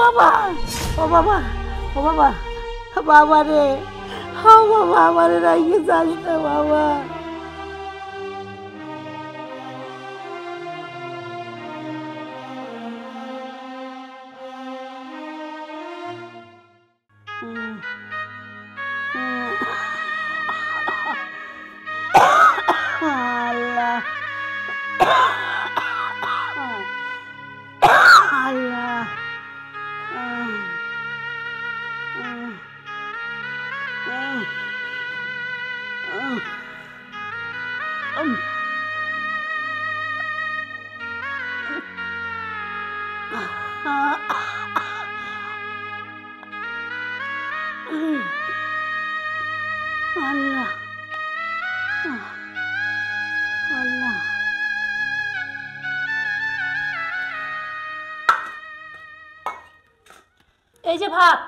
বাবা, ও বাবা, ও বাবা, বাবা রে, ও বাবা, আমারে রাইয়ে যাস না বাবা। আল্লাহ, আল্লাহ, আল্লাহ, আল্লাহ। এই যে ভাত।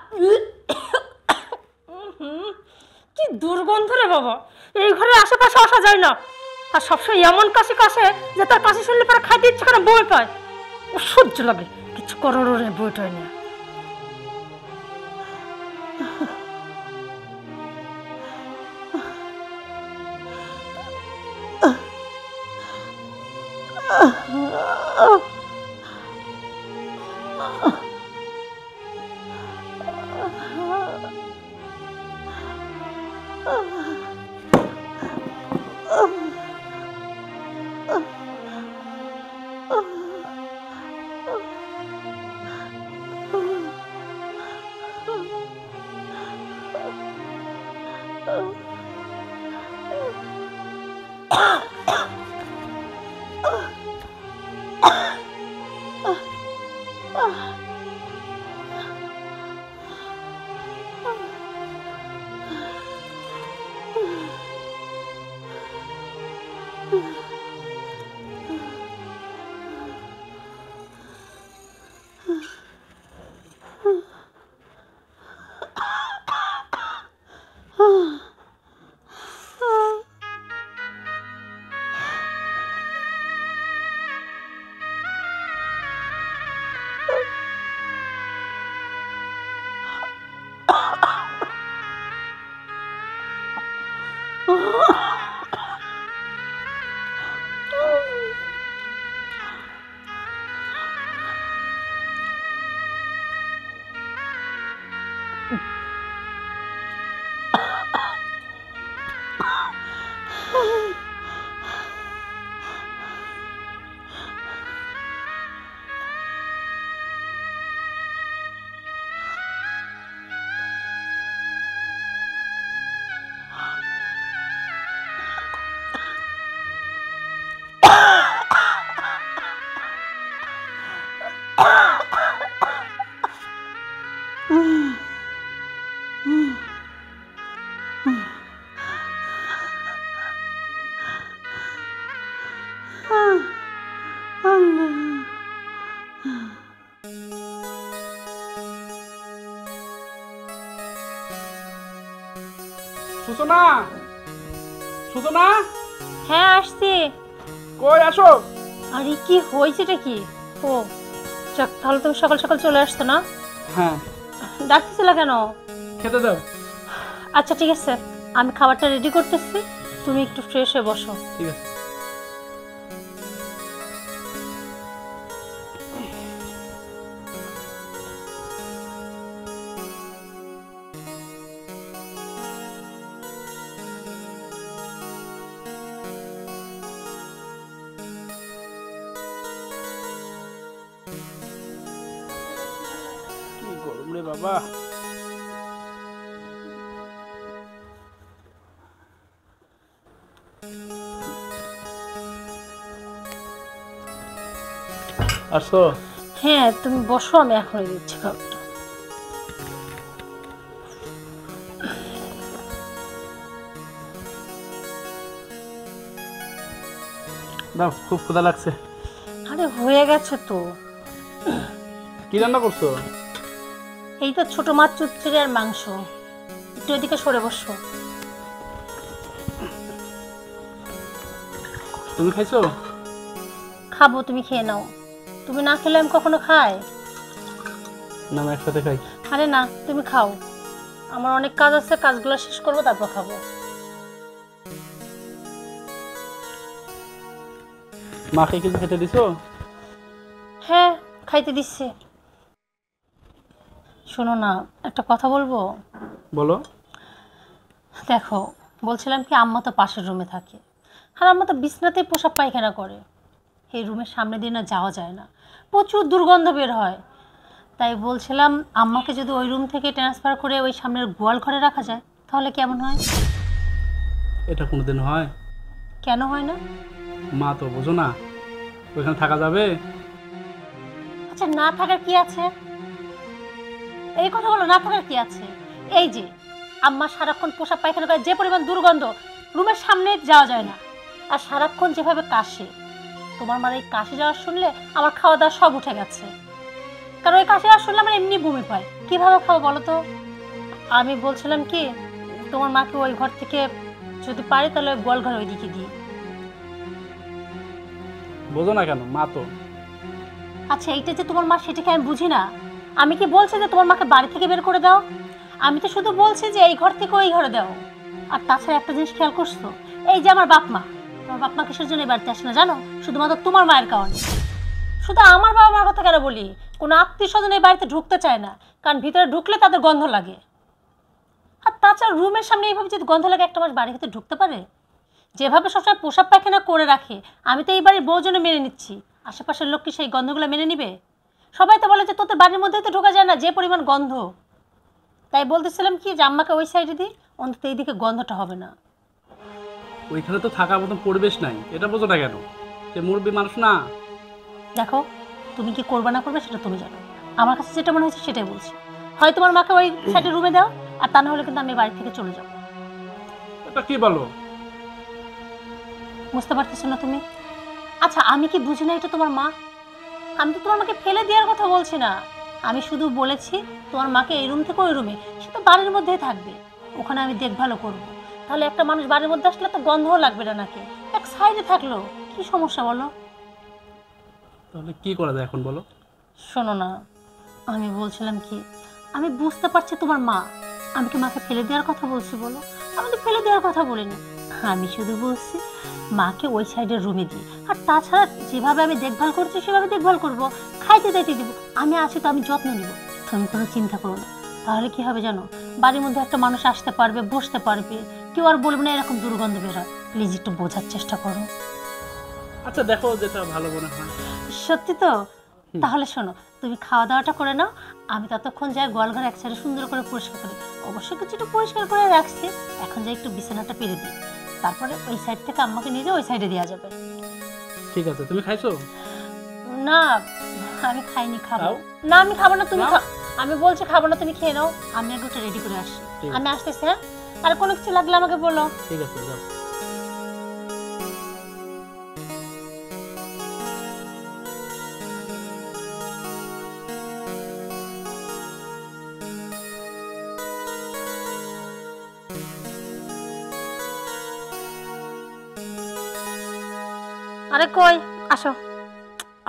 কি দুর্গন্ধ রে বাবা, এই ঘরের আশেপাশে আসা যায় না। আর সবসময় এমন কাশি কাশে যে তার কাশি শুনলে পরে খাইতে ইচ্ছে করে বই পায়, অসহ্য লাগে। কিছু করার রে বইটাই না। সুচনা, সুচনা। হ্যাঁ আসছি। কই আসো। আরে কি হয়েছেটা কি? ও যাক, তাহলে তুমি সকাল সকাল চলে আসতো না? হ্যাঁ। ডাকতেছিল কেন? খেতে দাও। আচ্ছা ঠিক আছে, আমি খাবারটা রেডি করতেছি, তুমি একটু ফ্রেশ হয়ে বসো। ঠিক আছে। কি গরম রে বাবা। আসো। হ্যাঁ তুমি বসো, আমি এখনই দিচ্ছি খাবারটা। দাও, খুব ক্ষুধা লাগছে। আরে হয়ে গেছে তো। কি রান্না করছো? এই তো ছোট মাছ চচ্চড়ি আর মাংস। একটু ওইদিকে সরে বসো। তুমি খাইছো? খাবো, তুমি খেয়ে নাও। তুমি না খেলে আমি কখনো খাই? না, আমি একসাথে খাই। আরে না, তুমি খাও। আমার অনেক কাজ আছে, কাজগুলো শেষ করবো তারপর খাবো। মাকে কিছু খেতে দিছো? হ্যাঁ, খাইতে দিচ্ছে। শোনো না, একটা কথা বলবো? বলো। দেখো, বলছিলাম কি, আম্মা তো পাশের রুমে থাকে, আর আম্মা তো বিছনাতেই পোশাক পায়খানা করে। এই রুমের সামনে দিয়ে না যাওয়া যায় না, প্রচুর দুর্গন্ধ বের হয়। তাই বলছিলাম আম্মাকে যদি ওই রুম থেকে ট্রান্সফার করে ওই সামনের গোয়াল ঘরে রাখা যায় তাহলে কেমন হয়? এটা কোনোদিন হয়? কেন হয় না? মা তো বোঝো না, ওইখানে থাকা যাবে? আচ্ছা, না থাকার কি আছে? এই কথা বলো, না থাকার কি আছে? এই যে আম্মা সারাক্ষণ পোশাক পায়খানা করে, যে পরিমাণ দুর্গন্ধ, রুমের সামনে যাওয়া যায় না। আর সারাক্ষণ যেভাবে কাশে, তোমার মার এই কাশি যাওয়ার শুনলে আমার খাওয়া দাওয়া সব উঠে গেছে। কারণ ওই কাশি যাওয়ার শুনলে আমার এমনি বমি পায়, কিভাবে খাবো বলো তো? আমি বলছিলাম কি, তোমার মাকে ওই ঘর থেকে যদি পারি তাহলে গোয়াল ঘর ওইদিকে দিই। বোঝো না কেন? মা তো। আচ্ছা, এইটা যে তোমার মা, সেটাকে আমি বুঝি না। আমি কি বলছি যে তোমার মাকে বাড়ি থেকে বের করে দাও? আমি তো শুধু বলছি যে এই ঘর থেকে ওই ঘরে দাও। আর তাছাড়া একটা জিনিস খেয়াল করছো, এই যে আমার বাপ মা, আমার বাপ মা কিসের জন্য এই বাড়িতে আসে না জানো? শুধুমাত্র তোমার মায়ের কারণে। শুধু আমার বাবা মার কথা কেন বলি, কোনো আত্মীয় স্বজন এই বাড়িতে ঢুকতে চায় না, কারণ ভিতরে ঢুকলে তাদের গন্ধ লাগে। আর তাছাড়া রুমের সামনে এইভাবে যদি গন্ধ লাগে, একটা মানুষ বাড়ির ভিতরে ঢুকতে পারে? যেভাবে সবসময় পোশাক পায়খানা করে রাখে, আমি তো এই বাড়ির বউ জন্য মেনে নিচ্ছি, আশেপাশের লোক কি সেই গন্ধগুলো মেনে নিবে? সবাই তো বলে যে তোদের বাড়ির মধ্যেই তো ঢোকা যায় না, যে পরিমাণ গন্ধ। তাই বলতেছিলাম কি, যে আম্মাকে ওই সাইডে দিই, অন্তত এইদিকে গন্ধটা হবে না। ওইখানে তো থাকার মতন পরিবেশ নাই, এটা বোঝো না কেন? সে মুরব্বী মানুষ না। দেখো, তুমি কি করবে না করবে সেটা তুমি জানো, আমার কাছে যেটা মনে হয়েছে সেটাই বলছি। হয় তোমার মাকে ওই সাইডে রুমে দাও, আর তা না হলে কিন্তু আমি বাড়ি থেকে চলে যাবো। এটা কি বলো? বুঝতে পারতেছো না তুমি? আচ্ছা, আমি কি বুঝি না এটা তোমার মা? আমি তো তোমার মাকে ফেলে দেওয়ার কথা বলছি না, আমি শুধু বলেছি তোমার মাকে এই রুম থেকে ওই রুমে, সে তো বাড়ির মধ্যেই থাকবে, ওখানে আমি দেখভালও করবো। তাহলে একটা মানুষ বাড়ির মধ্যে আসলে তো গন্ধও লাগবে না নাকি, এক সাইডে থাকলো কি সমস্যা বলো? তাহলে কি করা যায় এখন বলো? শোনো না, আমি বলছিলাম কি, আমি বুঝতে পারছি তোমার মা, আমি কি মাকে ফেলে দেওয়ার কথা বলছি বলো? আমি তো ফেলে দেওয়ার কথা বলিনি, আমি শুধু বলছি মাকে ওই সাইডের রুমে দিই। আর তাছাড়া যেভাবে আমি দেখভাল করছি সেভাবে দেখভাল করবো, খাইতে দাইতে দিব, আমি আছি তো, আমি যত্ন নিব, তুমি কোনো চিন্তা করো না। তাহলে কি হবে জানো, বাড়ির মধ্যে একটা মানুষ আসতে পারবে, বসতে পারবে, কেউ আর বলবে না এরকম দুর্গন্ধ বের হয়। প্লিজ একটু বোঝার চেষ্টা করো। আচ্ছা দেখো, যেটা ভালো মনে হয়। সত্যি তো? তাহলে শোনো, তুমি খাওয়া দাওয়াটা করে নাও, আমি ততক্ষণ যাই গোয়ালঘর এক সাইডে সুন্দর করে পরিষ্কার করি। অবশ্যই কিছুটা পরিষ্কার করে রাখছি, এখন যাই একটু বিছানাটা পেরে দিই, তারপরে ওই সাইড থেকে আম্মাকে নিয়ে যাও, ওই সাইডে দেওয়া যাবে। ঠিক আছে, তুমি খাইছো? না, আমি খাইনি, খাবো খাও। না। আমি খাবো না, তুমি নাও। খাও। আমি বলছি খাবো না, তুমি খেয়ে নাও, আমি আগে ওটা রেডি করে আসি। ঠিক আছে। আমি আসতেছি, হ্যাঁ? আর কোনো কিছু লাগলে আমাকে বলো। ঠিক আছে, যাও। আরে কই, আসো,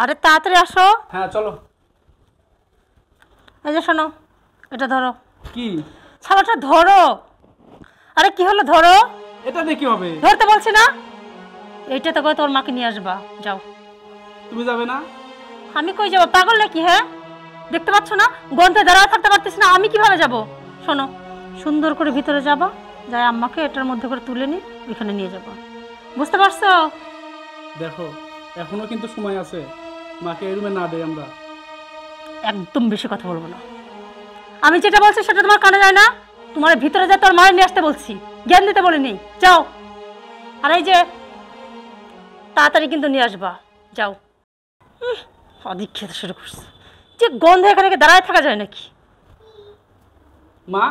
আরে তাড়াতাড়ি আসো। হ্যাঁ চলো। এই যে শোনো, এটা ধরো। কি? ছাড়াটা ধরো। আরে কি হলো, ধরো। এটা দিয়ে কি হবে? ধরতে বলছি না? এইটা তো করে তোর মাকে নিয়ে আসবা, যাও। তুমি যাবে না? আমি কই যাবো, পাগল নাকি? হ্যাঁ, দেখতে পাচ্ছ না গন্ধে দাঁড়ায় থাকতে পারতেছি না, আমি কিভাবে যাব? শোনো, সুন্দর করে ভিতরে যাবা, যাই আম্মাকে এটার মধ্যে করে তুলে নি, ওইখানে নিয়ে যাবো, বুঝতে পারছো? দেখো, এখনো কিন্তু সময় আছে, মাকে এই রুমে না দেই আমরা। একদম বেশি কথা বলবো না, আমি যেটা বলছি সেটা তোমার কানে যায় না। তোমার ভিতরে যা, তোর মায়ের নিয়ে আসতে বলছি, জ্ঞান দিতে বলিনি, যাও। আর এই যে তাড়াতাড়ি কিন্তু নিয়ে আসবা, যাও। অধিক খেতে শুরু করছে, যে গন্ধে এখানে দাঁড়ায় থাকা যায় নাকি? মা,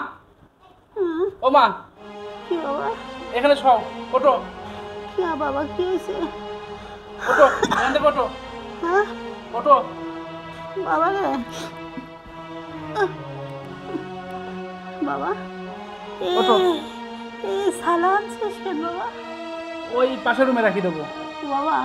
ও মা, কি বাবা? এখানে সব ওঠো, কি বাবা, কি হয়েছে? ওঠো, এখান থেকে ওঠো। হ্যাঁ ওঠো। বাবা রে বাবা, ওঠো। এই সালা আনছিস কেন বাবা? ওই পাশের রুমে রাখি দেবো। বাবা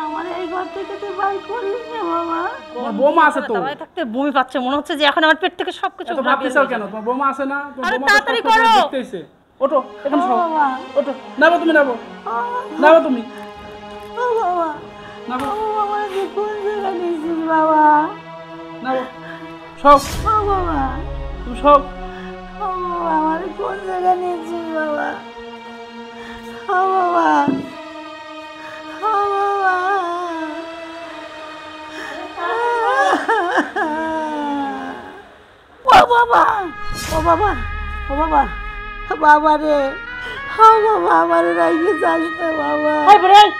আমার এই ঘর থেকে তুই বাই করিস না বাবা। তোমার বৌমা আছে তো। দাঁড়ায় থাকতে বমি পাচ্ছে, মনে হচ্ছে যে এখন আমার পেট থেকে সবকিছু এত ভাবতে চাও কেন? তোমার বৌমা আছে না? তোমার আরে বৌমা তো তাড়াতাড়ি কষ্ট করে করো। দেখতে এসে। ওঠো, এখানে শোও। বাবা ওঠো, নাবো তুমি, নাবো ও নাবো তুমি, বাবা, নাবো ও বাবা তুই কোন জায়গায় নিয়েছিস বাবা? নাবো, সব ও বাবা, তুমি সব। ও বাবা আমার কোন জায়গায় নিয়েছিস বাবা? ও বাবা, ও বাবা, ও বাবা, ও বাবা, ও বাবা, বাবা রে, ও বাবা আমার রাইগে যাস না বাবা। এই বুড়ি, এই,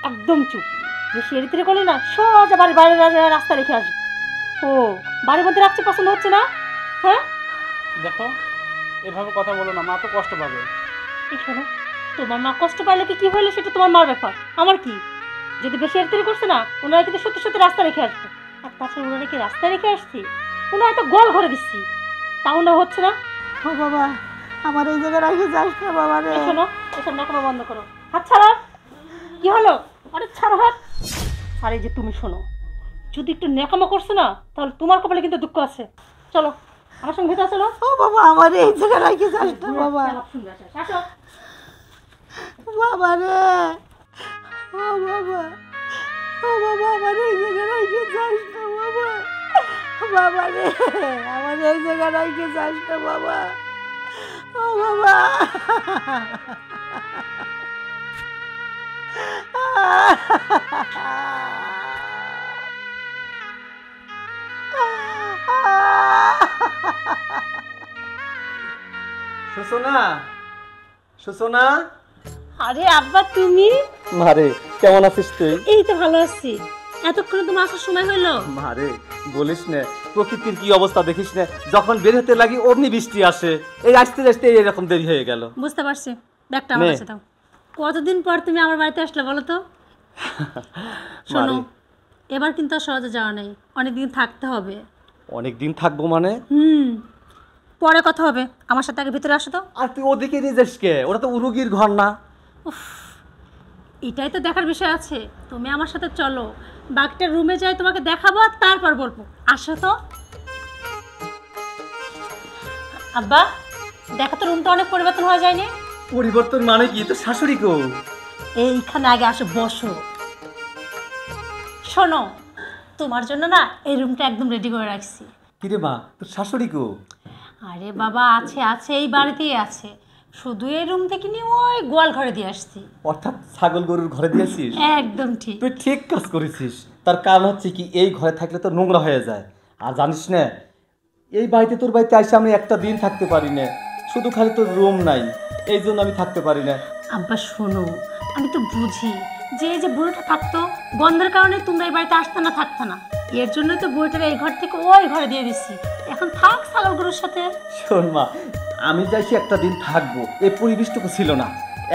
একদম চুপ। বেশি এরিতে করলে না সোজা বাড়ির বাইরে রাস্তা রেখে আসবে। ও বাড়ির মধ্যে রাখতে পছন্দ হচ্ছে না? হ্যাঁ দেখো, এভাবে কথা বলো না, মা তো কষ্ট পাবে। এই শোনো, তোমার মা কষ্ট পাইলে কি হইলে সেটা তোমার মার ব্যাপার, আমার কি? যদি বেশি এরিতে করছে না, ওনারা কিন্তু সত্যি সত্যি রাস্তা রেখে আসবে। আর তাছাড়া ওনারা কি রাস্তায় রেখে আসছি? ওনারা তো গোল ঘরে দিচ্ছি, তাও না হচ্ছে না। ও বাবা আমার এই জায়গায় রাইগে যাস না বাবা রে। এই শোনো, এসব নাকামা বন্ধ করো। হাত ছাড়া। কি হলো? আরে ছাড়ো হাত। আর এই যে তুমি শোনো, যদি একটু ন্যাকামো করছো না, তাহলে তোমার কপালে কিন্তু দুঃখ আছে। চলো আমার সঙ্গে ভেতরে চলো। ও বাবা আমার এই জায়গায় রাইগে যাস না বাবা। আসো। বাবা রে, ও বাবা, ও বাবা আমার এই জায়গায় রাইগে যাস না বাবা। বাবা রে আমার এই জায়গায় রাইগে যাস না বাবা। ও বাবা, সুসনা, সুসনা, আরে আব্বা তুমি? মারে কেমন আছিস তুই? এই তো ভালো আছি। এতক্ষণ তোমার আসার সময় হইলো? মারে বলিস না, প্রকৃতির কি অবস্থা দেখিস না, যখন বের হতে লাগি অমনি বৃষ্টি আসে, এই আসতে আসতে এরকম দেরি হয়ে গেল। বুঝতে পারছি। ব্যাগটা আমার কাছে দাও। কতদিন পর তুমি আমার বাড়িতে আসলে বলো তো? শোনো, এবার কিন্তু আর সহজে যাওয়া নেই, অনেকদিন থাকতে হবে। অনেকদিন থাকবো মানে? পরে কথা হবে, আমার সাথে আগে ভিতরে আসো তো। আর তুই ওদিকে নিয়ে যাস কে? ওটা তো উরুগির ঘর না। এটাই তো দেখার বিষয় আছে। তুমি আমার সাথে চলো, বাকিটা রুমে যাই তোমাকে দেখাবো আর তারপর বলবো। আসো তো। আব্বা দেখো তো, রুমটা অনেক পরিবর্তন হয়ে যায়নি? পরিবর্তন মানে কি? তো শাশুড়ি কো? এইখানে আগে আসো, বসো। শোনো, তোমার জন্য না এই রুমটা একদম রেডি করে রাখছি। কিরে মা, তোর শাশুড়ি কো? আরে বাবা আছে আছে, এই বাড়িতেই আছে। শুধু এই রুম থেকে নিয়ে ওই গোয়াল ঘরে দিয়ে আসছি। অর্থাৎ ছাগল গরুর ঘরে দিয়েছিস? একদম ঠিক। তুই ঠিক কাজ করেছিস। তার কারণ হচ্ছে কি, এই ঘরে থাকলে তো নোংরা হয়ে যায়। আর জানিস না, এই বাড়িতে তোর বাড়িতে আসে আমি একটা দিন থাকতে পারি না, শুধু খালি তোর রুম নাই, এই জন্য আমি থাকতে পারি না। আব্বা শোনো, আমি তো বুঝি যে এই যে বুড়োটা থাকতো, গন্ধের কারণে তোমরা এই বাড়িতে আসতে না থাকতো না, এর জন্যই তো বুড়োটার এই ঘর থেকে ওই ঘরে দিয়ে দিচ্ছি। এখন থাক ছাগল গরুর সাথে। শোন মা, আমি যাইছি একটা দিন থাকবো, এই পরিবেশটুকু ছিল না।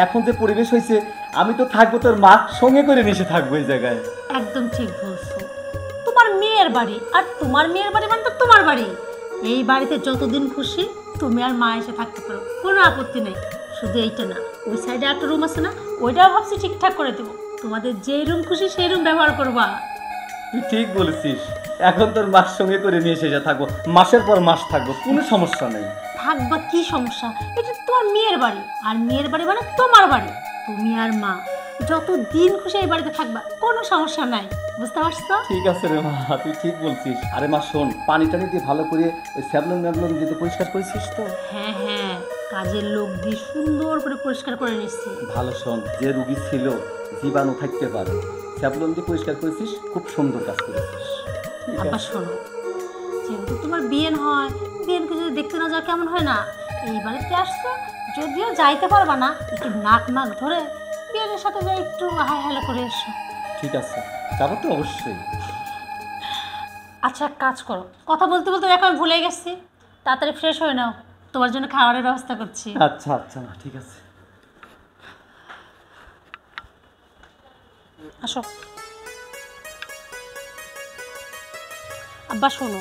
এখন যে পরিবেশ হয়েছে, আমি তো থাকবো তোর মা সঙ্গে করে নিয়ে থাকবো এই জায়গায়। একদম ঠিক বলছো। তোমার মেয়ের বাড়ি, আর তোমার মেয়ের বাড়ি মানে তো তোমার বাড়ি। এই বাড়িতে যতদিন খুশি তুমি আর মা এসে থাকতে পারো, কোনো আপত্তি নেই। শুধু এইটা না, ওই সাইডে একটা রুম আছে না, ওইটাও ভাবছি ঠিকঠাক করে দেবো। তোমাদের যেই রুম খুশি সেই রুম ব্যবহার করবা। তুই ঠিক বলেছিস, এখন তোর মার সঙ্গে করে নিয়ে এসে থাকবো, মাসের পর মাস থাকবো, কোনো সমস্যা নেই। থাকবা, কি সমস্যা? এটা তোমার মেয়ের বাড়ি, আর মেয়ের বাড়ি মানে তোমার বাড়ি। তুমি আর মা যত দিন খুশি এই বাড়িতে থাকবা, কোনো সমস্যা নাই। বুঝতে পারছো? ঠিক আছে রে মা, তুই ঠিক বলছিস। আরে মা শোন, পানি টানি দিয়ে ভালো করে ওই স্যাবলন ম্যাবলন দিয়ে পরিষ্কার করেছিস তো? হ্যাঁ হ্যাঁ, কাজের লোক দিয়ে সুন্দর করে পরিষ্কার করে নিচ্ছি। ভালো। শোন, যে রুগী ছিল জীবাণু থাকতে পারে, স্যাবলন দিয়ে পরিষ্কার করেছিস, খুব সুন্দর কাজ করেছিস। আবার শোনো, যেহেতু তোমার বিয়ে হয়, বিয়েকে যদি দেখতে না যাও কেমন হয় না? এই বাড়িতে আসছো, যদিও যাইতে পারবা না, একটু নাক নাক ধরে বিয়ের সাথে যাই একটু হাই হ্যালো করে এসো। ঠিক আছে, যাবো তো অবশ্যই। আচ্ছা এক কাজ করো, কথা বলতে বলতে এখন আমি ভুলে গেছি। তাড়াতাড়ি ফ্রেশ হয়ে নাও, তোমার জন্য খাবারের ব্যবস্থা করছি। আচ্ছা আচ্ছা মা, ঠিক আছে। আসো। আব্বা শোনো,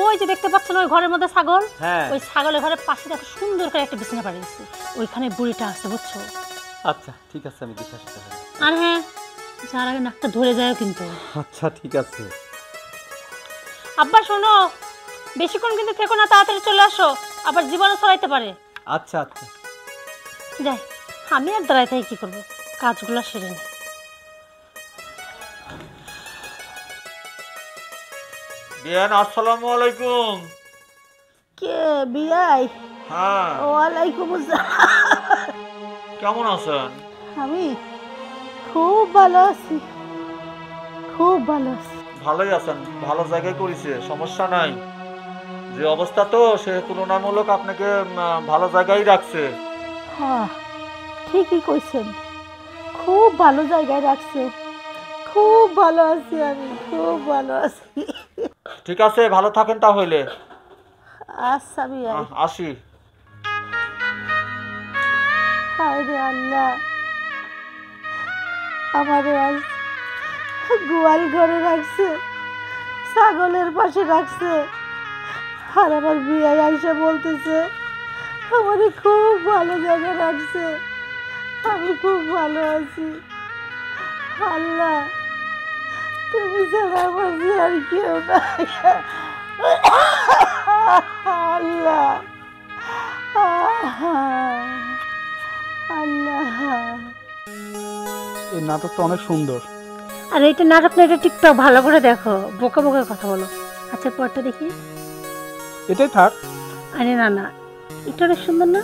ওই যে দেখতে পাচ্ছেন ওই ঘরের মধ্যে ছাগল, হ্যাঁ ওই ছাগলের ঘরের পাশে দেখো সুন্দর করে একটা বিছানা পাঠিয়েছি, ওইখানে বুড়িটা আছে বুঝছো। আচ্ছা ঠিক আছে, আমি বিশ্বাস করি। আর হ্যাঁ, যার আগে নাকটা ধরে যায় কিন্তু। আচ্ছা ঠিক আছে। আব্বা শোনো, বেশিক্ষণ কিন্তু থেকো না, তাড়াতাড়ি চলে আসো, আবার জীবনে ছড়াইতে পারে। আচ্ছা আচ্ছা। যাই, আমি আর দাঁড়াই থেকে কি করবো, কাজগুলো সেরে নি। বিয়ান আসসালামু আলাইকুম। কে বিয়াই? হ্যাঁ, ওয়ালাইকুম আসসালাম। কেমন আছেন? আমি খুব ভালো আছি, খুব ভালো আছি। ভালোই আছেন, ভালো জায়গায় করেছে, সমস্যা নাই। যে অবস্থা তো সে তুলনামূলক আপনাকে ভালো জায়গায় রাখছে। হ্যাঁ ঠিকই কইছেন, খুব ভালো জায়গায় রাখছে, খুব ভালো আছি আমি, খুব ভালো আছি। ঠিক আছে, ভালো থাকেন তাহলে। আচ্ছা বিয়াই। আসি। হায় রে আল্লাহ, আমারে আজ গোয়াল ঘরে রাখছে, ছাগলের পাশে রাখছে, আর আমার বিয়াই আইসা বলতেছে আমারে খুব ভালো জায়গায় রাখছে, আমি খুব ভালো আছি। আল্লাহ, তুমি ছাড়া আমার যে আর কেউ নাই। আল্লাহ আল্লাহ। এই নাটকটা অনেক সুন্দর। আর এইটা নাটক না, এটা টিকটক, ভালো করে দেখো, বোকা বোকা কথা বলো। আচ্ছা পরটা দেখি। এটাই থাক। আরে না না, এটা অনেক সুন্দর না?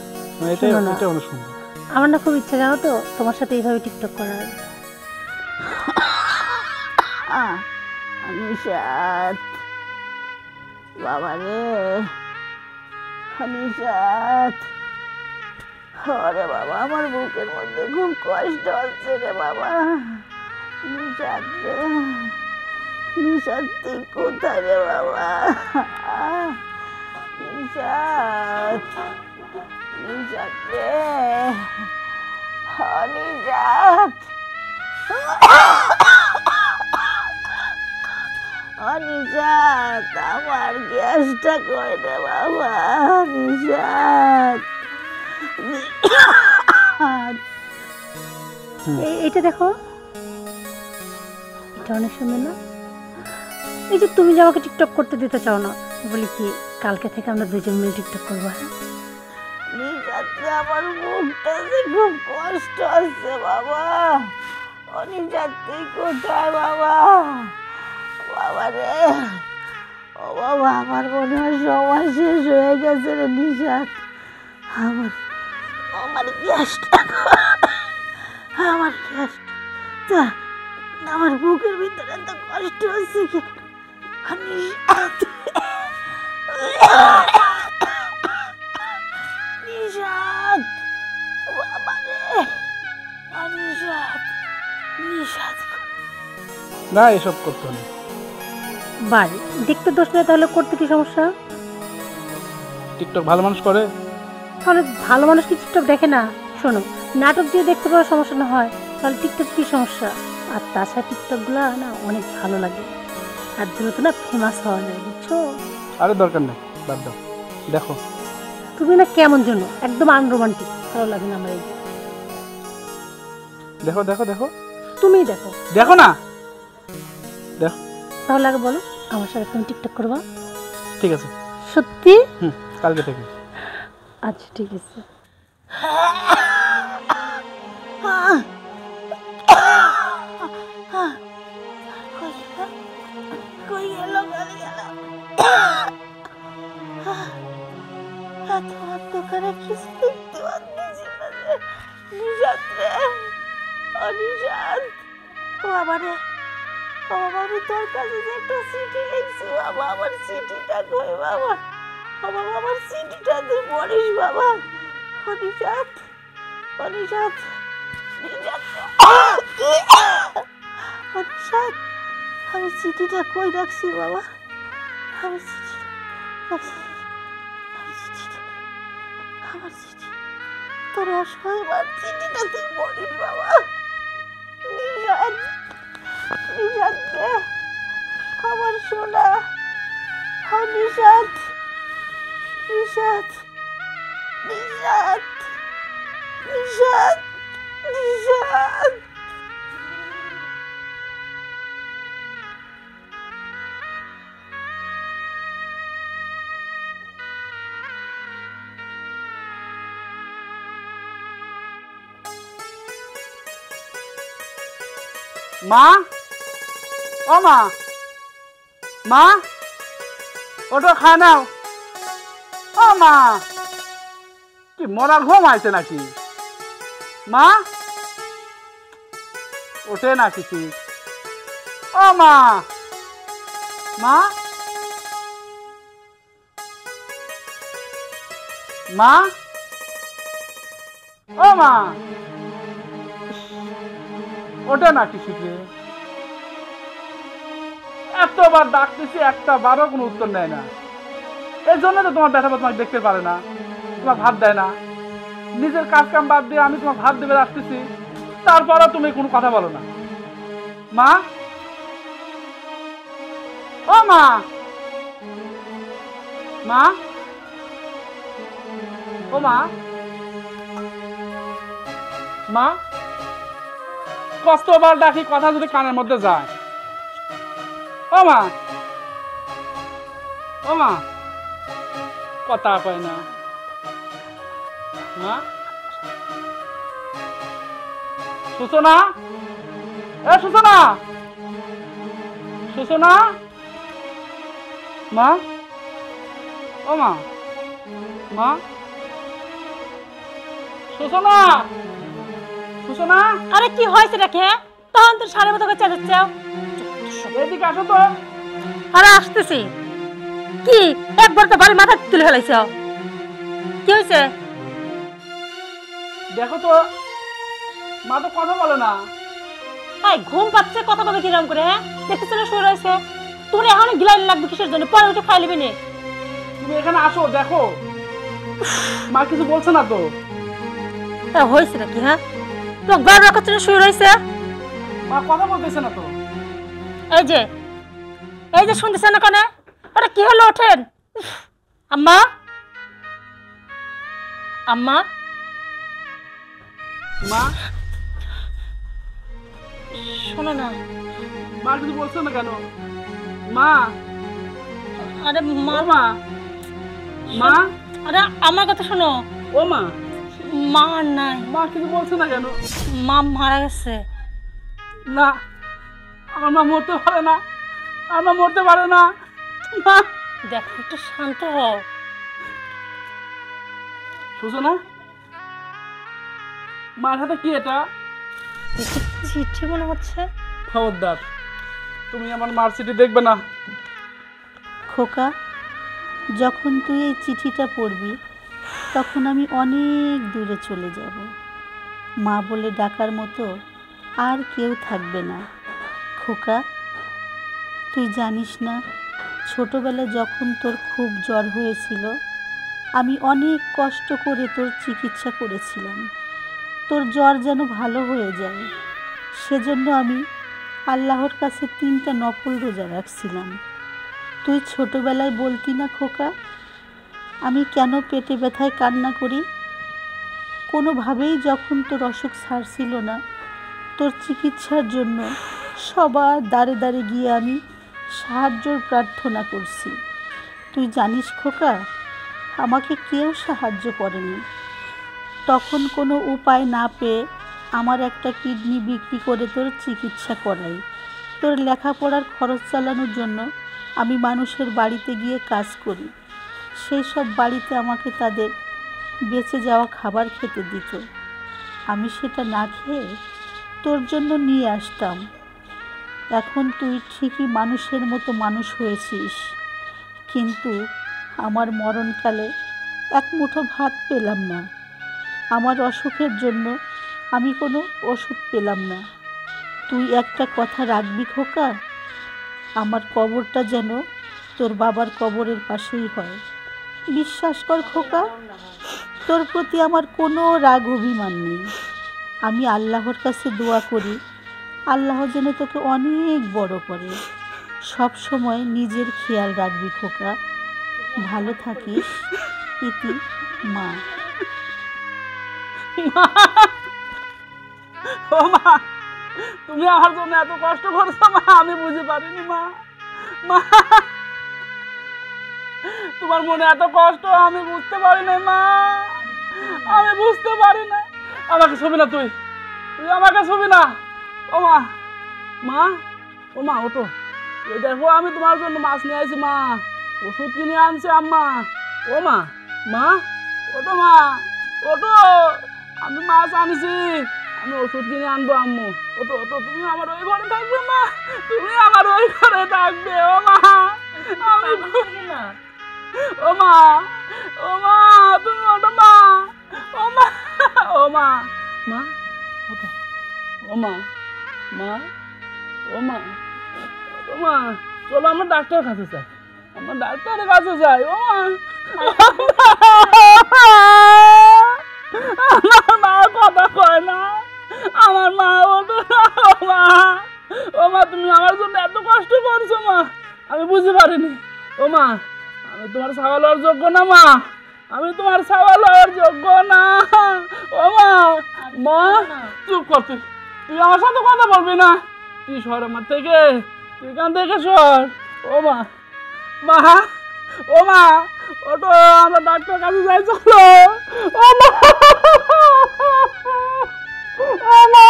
এটাই শোনো না, এটা অনেক সুন্দর। আমার না খুব ইচ্ছা জানো তো তোমার সাথে এইভাবে টিকটক করার। নিশাত বাবা রে, নিশাত, আরে বাবা আমার বুকের মধ্যে খুব কষ্ট হচ্ছে রে বাবা। নিশাত রে, নিশাত তুই কোথায় রে বাবা? নিশাত, নিশাত রে, নিশাত, নিশাত, আমার গ্যাসটা কই রে বাবা? নিশাত, এইটা দেখো, এটা অনেক সুন্দর না? এই যে তুমি যে আমাকে টিকটক করতে দিতে চাও না, বলি কি কালকে থেকে আমরা দুজন মিলে টিকটক করবো। হ্যাঁ নিশাত রে, আমার মুখটা যে খুব কষ্ট হচ্ছে বাবা। নিশাত তুই কোথায় বাবা? বাবা রে, ও বাবা, আমার মনে হয় সময় শেষ হয়ে গেছে রে নিশাত। আমার আমার গ্যাসটা, আমার গ্যাসটা, আমার বুকের ভিতরে এত কষ্ট হচ্ছে কি? নিশাত, নিশাত, বাবা রে, নিশাত, নিশাত। না এসব করতে হবে। বাড়ি দেখতে দোষ নেই, তাহলে করতে কি সমস্যা? টিকটক ভালো মানুষ করে। তাহলে ভালো মানুষ কি টিকটক দেখে না? শোনো, নাটক দিয়ে দেখতে পাওয়ার সমস্যা না হয়, তাহলে টিকটক কি সমস্যা? আর তাছাড়া টিকটকগুলো না অনেক ভালো লাগে, আর দ্রুত না ফেমাস হওয়া যায়, বুঝছো? আরে দরকার নেই, বাদ দাও। দেখো তুমি না কেমন জন্য একদম আনরোমান্টিক, ভালো লাগে না আমার। এই দেখো দেখো দেখো, তুমিই দেখো। দেখো না, দেখো। তাহলে আগে বলো, আমার সাথে তুমি টিকটক করবা? ঠিক আছে। সত্যি? কালকে থেকে। আচ্ছা ঠিক আছে। কই গেল, কই গেল? এত অন্ধকারে কিছু দেখতে পাচ্ছি না রে। নিশাত রে, নিশাত, বাবা রে, বাবা, আমি তোর কাছে যে একটা চিঠি লিখছি বাবা, আমার চিঠিটা কই বাবা? বাবা, আমার চিঠিটা তুই পড়িস বাবা। নিশাত, নিশাত, নিশাত, নিশাত, আমি চিঠিটা কই রাখছি বাবা? আমি চিঠি রাখছি, আমি চিঠিটা, আমার চিঠি, তোর অসহায় চিঠিটা তুই পড়িস বাবা। নিশাত, নিশাত রে, আমার সোনা, মা, ও মা, মা, ওটা খায় নাও। ও মা, কি মরা ঘুম আইছে নাকি? মা, ওঠে না কিছু। ও মা, মা, মা, ও মা, ওঠে না কিছুকে। এতবার ডাকতেছি, একটা বারও কোনো উত্তর নেয় না। এই জন্য তো তোমার ব্যথা তোমাকে দেখতে পারে না, তোমার ভাত দেয় না। নিজের কাজ কাম বাদ দিয়ে আমি তোমার ভাত দেবে আসতেছি, তারপরও তুমি কোনো কথা বলো না। মা, ও মা, মা, ও মা, মা, কতবার ডাকি কথা যদি কানের মধ্যে যায়। ও মা, ও মা, কথা কয় না। মা, সুসনা, এ সুসনা, সুসনা, মা, ও মা, মা, সুসনা, সুসনা, আরে কি হয়েছে নাকি? হ্যাঁ, তখন তো সাড়ে মতো করে চেঁচাচ্ছ। এদিকে আসো তো। আরে আসতেছি। কি একবার তো বাড়ি মাথা তুলে ফেলাইছ? কি হয়েছে? দেখো তো, মা তো কথা বলে না। এই ঘুম পাচ্ছে, কথা বলে কিরম করে? হ্যাঁ, দেখতেছ না শুয়ে রয়েছে। তোমার এখন গিলাইন লাগবে কিসের জন্য? পরে উঠে খাই নেবে নে। তুমি এখানে আসো, দেখো মা কিছু বলছে না তো। তা হয়েছে নাকি? হ্যাঁ, তো গড় রাখার জন্য শুয়ে রয়েছে। মা কথা বলতেছে না তো। এই যে, এই যে শুনতেছেন না কানে? আরে কি হলো? ওঠেন। আম্মা, আম্মা, মা, শোনো না। মা কিছু বলছে না কেন? মা, আরে মা, ও মা, মা, আরে আমার কথা শোনো। ও মা, মা আর নাই। মা কিছু বলছে না কেন? মা মারা গেছে। না, আমার মা মরতে পারে না, আমার মা মরতে পারে না। মা, দেখো একটু শান্ত হও। সুসনা, মার হাতে কি এটা? দেখি চিঠি মনে হচ্ছে। খবরদার, তুমি আমার মার চিঠি দেখবে না। খোকা, যখন তুই এই চিঠিটা পড়বি তখন আমি অনেক দূরে চলে যাব। মা বলে ডাকার মতো আর কেউ থাকবে না। খোকা, তুই জানিস না, ছোটবেলায় যখন তোর খুব জ্বর হয়েছিল আমি অনেক কষ্ট করে তোর চিকিৎসা করেছিলাম। তোর জ্বর যেন ভালো হয়ে যায় সেজন্য আমি আল্লাহর কাছে 3টা নফল রোজা রাখছিলাম। তুই ছোটবেলায় বলতি না খোকা, আমি কেন পেটে ব্যথায় কান্না করি? কোনোভাবেই যখন তোর অসুখ ছাড়ছিল না, তোর চিকিৎসার জন্য সবার দ্বারে দ্বারে গিয়ে আমি সাহায্যর প্রার্থনা করছি। তুই জানিস খোকা, আমাকে কেউ সাহায্য করেনি। তখন কোনো উপায় না পেয়ে আমার একটা কিডনি বিক্রি করে তোর চিকিৎসা করাই। তোর লেখাপড়ার খরচ চালানোর জন্য আমি মানুষের বাড়িতে গিয়ে কাজ করি। সেই সব বাড়িতে আমাকে তাদের বেঁচে যাওয়া খাবার খেতে দিত। আমি সেটা না খেয়ে তোর জন্য নিয়ে আসতাম। এখন তুই ঠিকই মানুষের মতো মানুষ হয়েছিস, কিন্তু আমার মরণকালে এক মুঠো ভাত পেলাম না। আমার অসুখের জন্য আমি কোনো ওষুধ পেলাম না। তুই একটা কথা রাখবি খোকা, আমার কবরটা যেন তোর বাবার কবরের পাশেই হয়। বিশ্বাস কর খোকা, তোর প্রতি আমার কোনো রাগ অভিমান নেই। আমি আল্লাহর কাছে দোয়া করি আল্লাহ যেন তোকে অনেক বড় করে। সব সময় নিজের খেয়াল রাখবি খোকা। ভালো থাকিস। ইতি, মা। ও মা, তুমি আমার জন্য এত কষ্ট করছো মা, আমি বুঝতে পারিনি মা। মা, তোমার মনে এত কষ্ট আমি বুঝতে পারি না মা, আমি বুঝতে পারি না। আমাকে ছবি না, তুই তুই আমাকে ছবি না। ও মা, মা, ও মা ওঠো, এই দেখো আমি তোমার জন্য মাছ নিয়ে আসি মা, ওষুধ কিনে আনছে আম্মা। ও মা, মা ওঠো মা, ওঠো, আমি মাছ আনছি, আমি ওষুধ কিনে আনবো আম্মু। ওঠো ওঠো, তুমি আমার ওই ঘরে থাকবে মা, তুমি আমার ওই ঘরে থাকবে। ও মা, আমি ও মা, ও মা, তুমি ওঠো মা, ও মা, ও মা, মা ওঠো, ও মা, মা, ও মা, ও মা, চলো আমার ডাক্তারের কাছে যাই, আমার ডাক্তারের কাছে যাই। ও মা, আমার মা কথা কয় না, আমার মা ওঠো না। ও মা, ও মা, তুমি আমার জন্য এত কষ্ট করছো মা, আমি বুঝতে পারিনি। ও মা, আমি তোমার ছাগল হওয়ার যোগ্য না মা, আমি তোমার ছাগল হওয়ার যোগ্য না। ও মা, মা চুপ কর, তুই আমার সাথে কথা বলবি না, তুই সর আমার থেকে, তুই কান থেকে সর। ও মা, মা, ও মা ওটো, আমরা ডাক্তার কাছে যাই চলো। ও মা, ও মা,